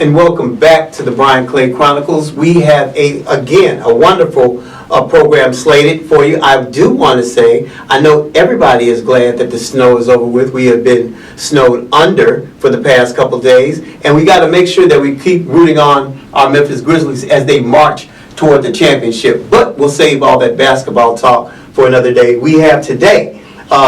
and welcome back to the Brian Clay Chronicles. We have again a wonderful program slated for you. I do want to say, I know everybody is glad that the snow is over with. We have been snowed under for the past couple days, and we got to make sure that we keep rooting on our Memphis Grizzlies as they march toward the championship. But we'll save all that basketball talk for another day. We have today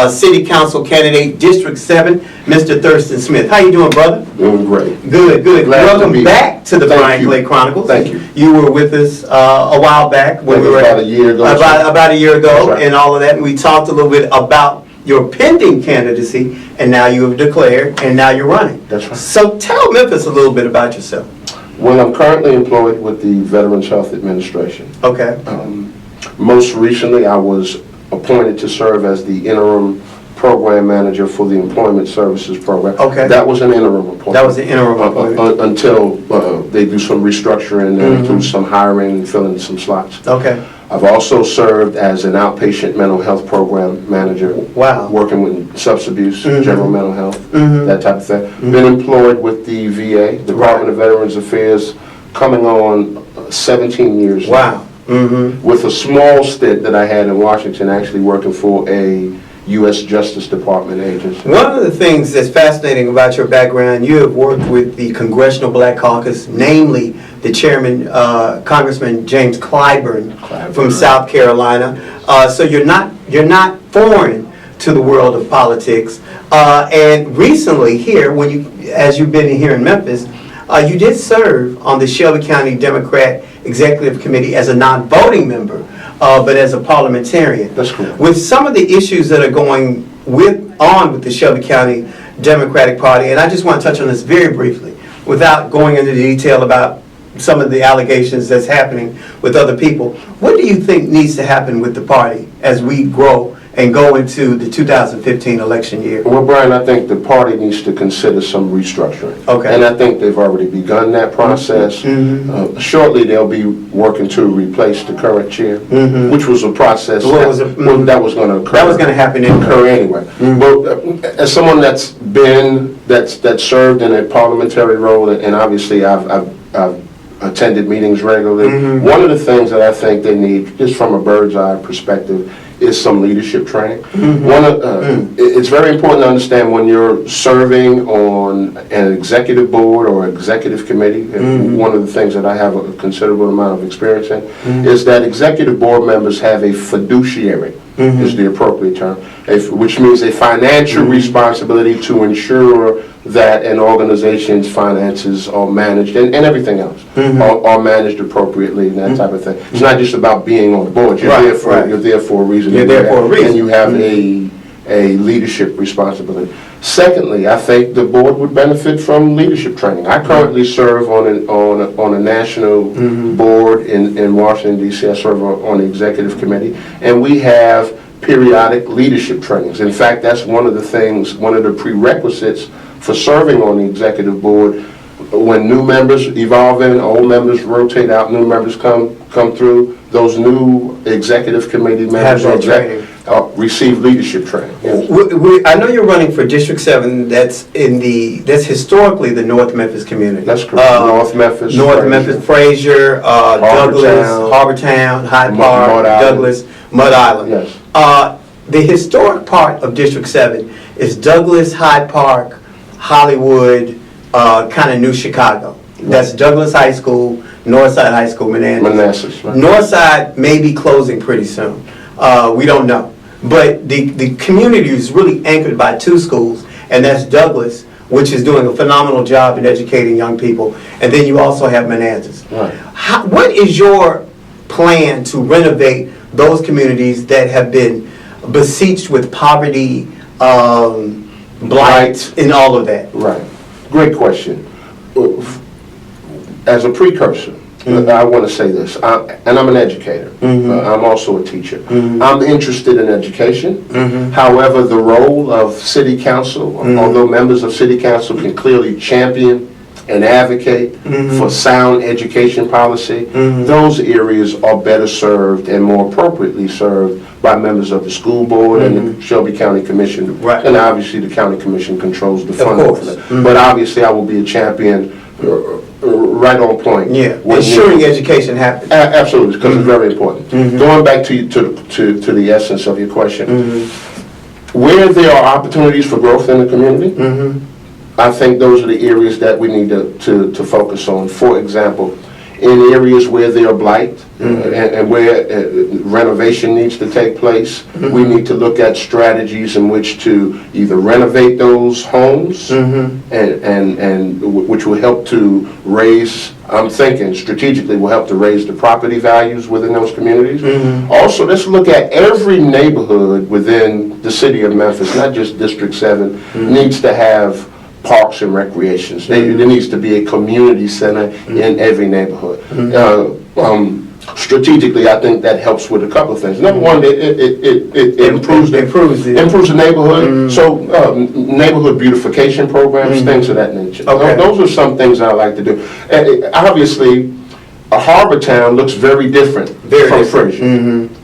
City Council candidate, District 7, Mr. Thurston Smith. How you doing, brother? Doing great. Good, good. Glad Welcome back to the Brian Clay Chronicles. Thank you. You were with us a while back when we were about a year ago. About a year ago, right. And all of that. And we talked a little bit about your pending candidacy, and now you have declared, and now you're running. That's right. So tell Memphis a little bit about yourself. Well, I'm currently employed with the Veterans Health Administration. Okay. Most recently, I was appointed to serve as the interim program manager for the Employment Services Program. Okay. That was an interim appointment. That was an interim appointment. Until they do some restructuring and do some hiring and fill in some slots. Okay. I've also served as an outpatient mental health program manager. Wow. Working with substance abuse, general mental health, that type of thing. Been employed with the VA, Department of Veterans Affairs, coming on 17 years Wow. now. With a small stint that I had in Washington, actually working for a U.S. Justice Department agency. One of the things that's fascinating about your background, you have worked with the Congressional Black Caucus, namely the chairman, Congressman James Clyburn from South Carolina. So you're not foreign to the world of politics. And recently here, as you've been here in Memphis, you did serve on the Shelby County Democrat Executive Committee as a non-voting member, but as a parliamentarian. That's cool. With some of the issues that are going on with the Shelby County Democratic Party, and I just want to touch on this very briefly, without going into detail about some of the allegations that's happening with other people. What do you think needs to happen with the party as we grow and go into the 2015 election year? Well, Brian, I think the party needs to consider some restructuring. Okay. And I think they've already begun that process. Shortly, they'll be working to replace the current chair, which was a process that was going to occur. That was going to happen anyway. But as someone that's served in a parliamentary role, and obviously I've attended meetings regularly, one of the things that I think they need, just from a bird's eye perspective, is some leadership training. It's very important to understand when you're serving on an executive board or executive committee, and one of the things that I have a considerable amount of experience in, is that executive board members have a fiduciary, is the appropriate term, which means a financial responsibility to ensure that an organization's finances are managed, and everything else are managed appropriately, and that type of thing. It's not just about being on the board. You're there for a reason. You're there for a reason. And you have a leadership responsibility. Secondly, I think the board would benefit from leadership training. I currently serve on a national board in Washington, D.C. I serve on the executive committee, and we have periodic leadership trainings. In fact, that's one of the prerequisites for serving on the executive board. When new members evolve in, old members rotate out, new members come through, those new executive committee members receive leadership training. Yes. I know you're running for District 7. That's historically the North Memphis community. That's correct. North Memphis, Frazier, Douglas, Harbortown, Hyde Park, Douglas, Mud Island. Yes. The historic part of District 7 is Douglas, Hyde Park, Hollywood, kind of New Chicago. That's Douglas High School, Northside High School, Manassas. Right. Northside may be closing pretty soon. We don't know. But the community is really anchored by two schools, and that's Douglas, which is doing a phenomenal job in educating young people, and then you also have Manassas. Right. What is your plan to renovate those communities that have been besieged with poverty, blight, and all of that? Right. Great question. As a precursor, I want to say this, and I'm an educator. I'm also a teacher. I'm interested in education. However, the role of city council, although members of city council can clearly champion and advocate for sound education policy, those areas are better served and more appropriately served by members of the school board and the Shelby County Commission. Right. And obviously the county commission controls the funding for that. But obviously I will be a champion right on point. Yeah, When ensuring you- education happens. Absolutely, because it's very important. Going back to the essence of your question, where there are opportunities for growth in the community, I think those are the areas that we need to focus on. For example, in areas where there are blight and where renovation needs to take place, we need to look at strategies in which to either renovate those homes and which will help to raise, I'm thinking strategically, will help to raise the property values within those communities. Also, let's look at every neighborhood within the city of Memphis, not just District 7, needs to have parks and recreations. There needs to be a community center in every neighborhood. Strategically, I think that helps with a couple of things. Number one, it improves the neighborhood. So neighborhood beautification programs, things of that nature. Okay. Those are some things I like to do. Obviously, a harbor town looks very different from Frazier.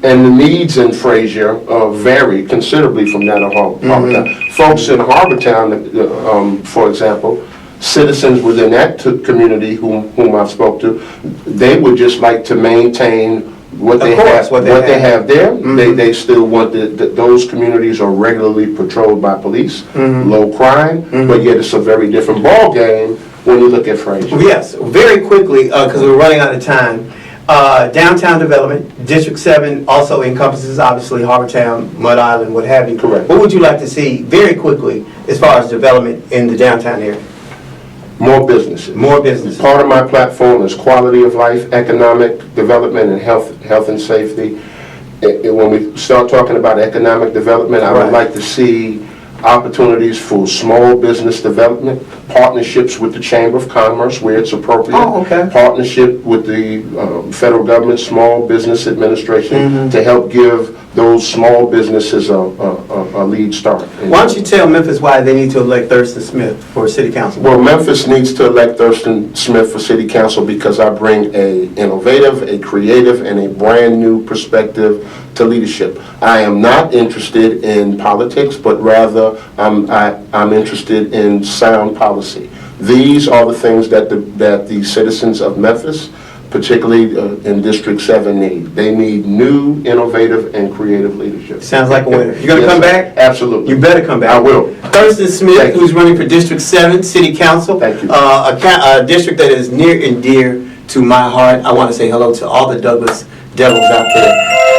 And the needs in Frazier vary considerably from that of harbor town. Folks in harbor town, for example, citizens within that community whom I've spoke to, they would just like to maintain what they have there. They still want those communities are regularly patrolled by police, low crime, but yet it's a very different ball game when you look at Frazier. Yes, very quickly, because we're running out of time. Downtown development, District 7 also encompasses obviously Harbortown, Mud Island, what have you. Correct. What would you like to see very quickly as far as development in the downtown area? More businesses. More businesses. Part of my platform is quality of life, economic development, and health and safety. When we start talking about economic development, I would like to see opportunities for small business development, partnerships with the Chamber of Commerce where it's appropriate, partnership with the federal government, Small Business Administration, to help give those small businesses a lead start. Why don't you tell Memphis why they need to elect Thurston Smith for city council? Well, Memphis needs to elect Thurston Smith for city council because I bring a innovative, a creative, and a brand new perspective to leadership. I am not interested in politics, but rather I'm interested in sound policy. These are the things that the citizens of Memphis, particularly in District 7, need. They need new, innovative, and creative leadership. Sounds like a winner. You gonna come back? Absolutely. You better come back. I will. Thurston Smith, who's running for District 7 City Council. Thank you. A district that is near and dear to my heart. I want to say hello to all the Douglas Devils out there.